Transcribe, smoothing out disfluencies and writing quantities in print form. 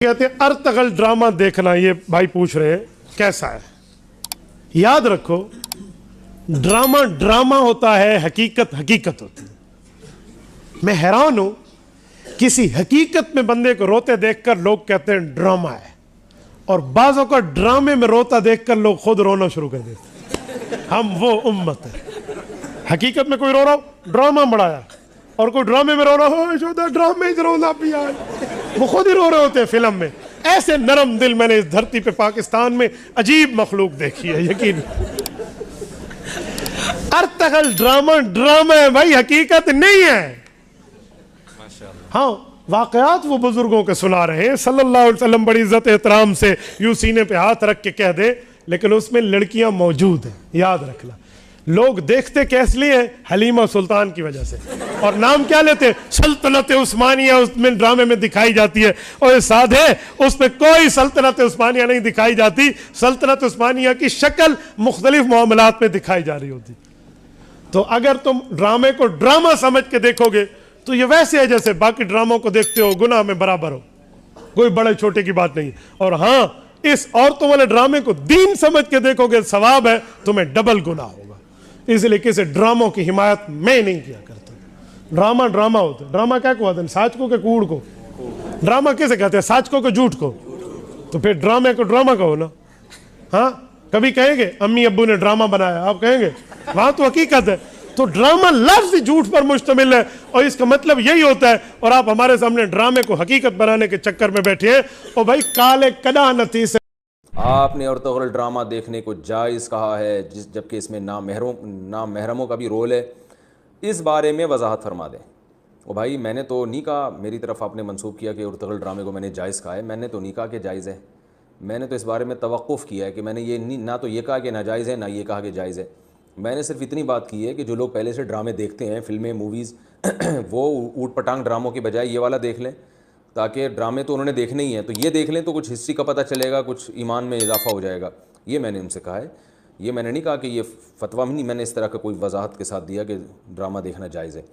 कहते हैं Ertugrul drama देखना, ये भाई पूछ रहे हैं कैसा है। याद रखो, ड्रामा ड्रामा होता है, हकीकत हकीकत होती है। मैं हैरान हूं, किसी हकीकत में बंदे को रोते देखकर लोग कहते हैं ड्रामा है, और बाज़ों का ड्रामे में रोता देखकर लोग खुद रोना शुरू कर देते हैं। हम वो उम्मत है, हकीकत में कोई रो रहा हो ड्रामा बढ़ाया, और कोई ड्रामे में रो रहा हो ड्रामे से रोना पिया, वो खुद ही रो रहे होते हैं फिल्म में। ऐसे नरम दिल मैंने इस धरती पे पाकिस्तान में अजीब मखलूक देखी है, यकीन। अर्तगल ड्रामा ड्रामा है भाई, हकीकत नहीं है। हाँ, वाकयात वो बुजुर्गों के सुना रहे हैं, सल्लल्लाहु अलैहि वसल्लम बड़ी इज्जत एहतराम से यूं सीने पे हाथ रख के कह दे, लेकिन उसमें लड़कियां मौजूद हैं, याद रखना। लोग देखते कैस लिए हैं? हलीमा सुल्तान की वजह से। और नाम क्या लेते हैं? सल्तनत उस्मानिया उसमें ड्रामे में दिखाई जाती है, और साधे उसमें कोई सल्तनत उस्मानिया नहीं दिखाई जाती। सल्तनत उस्मानिया की शक्ल मुख्तलिफ मामलात में दिखाई जा रही होती। तो अगर तुम ड्रामे को ड्रामा समझ के देखोगे तो ये वैसे है जैसे बाकी ड्रामों को देखते हो, गुनाह में बराबर हो, कोई बड़े छोटे की बात नहीं। और हाँ, इस औरतों वाले ड्रामे को दीन समझ के देखोगे, सवाब है, तुम्हें डबल गुनाह होगा। इसलिए किसी ड्रामों की हिमायत मैं नहीं किया करता। ड्रामा ड्रामा होता है। ड्रामा क्या कहते हैं? साच को के कूड़ को। ड्रामा किसे कहते हैं? साच को के झूठ को। तो फिर ड्रामे को ड्रामा कहो ना। हाँ, कभी कहेंगे अम्मी अब्बू ने ड्रामा बनाया, आप कहेंगे? वहां तो हकीकत है। तो ड्रामा लफ्ज झूठ पर मुश्तमिल है, और इसका मतलब यही होता है। और आप हमारे सामने ड्रामे को हकीकत बनाने के चक्कर में बैठे हैं, और भाई काले कदा नती से आपने औरतों ड्रामा देखने को जायज़ कहा है, जबकि इसमें नामहरमों का भी रोल है। इस बारे में वजाहत फरमा दें। ओ भाई, मैंने तो नहीं कहा, मेरी तरफ आपने मंसूब किया कि औरतों ड्रामे को मैंने जायज़ कहा है। मैंने तो नहीं कहा कि जायज़ है। मैंने तो इस बारे में तवक्कुफ़ किया है कि मैंने ये नहीं, ना तो ये कहा कि नाजायज़ है, ना ये कहा कि जायज़ है। मैंने सिर्फ इतनी बात की है कि जो लोग पहले से ड्रामे देखते हैं, फिल्में, मूवीज़ वो ऊट पटांग ड्रामों की बजाय ये वाला देख लें, ताकि ड्रामे तो उन्होंने देखने ही हैं, तो ये देख लें तो कुछ हिस्ट्री का पता चलेगा, कुछ ईमान में इजाफा हो जाएगा। ये मैंने उनसे कहा है। ये मैंने नहीं कहा कि ये फतवा नहीं, मैंने इस तरह का कोई वजाहत के साथ दिया कि ड्रामा देखना जायज़ है।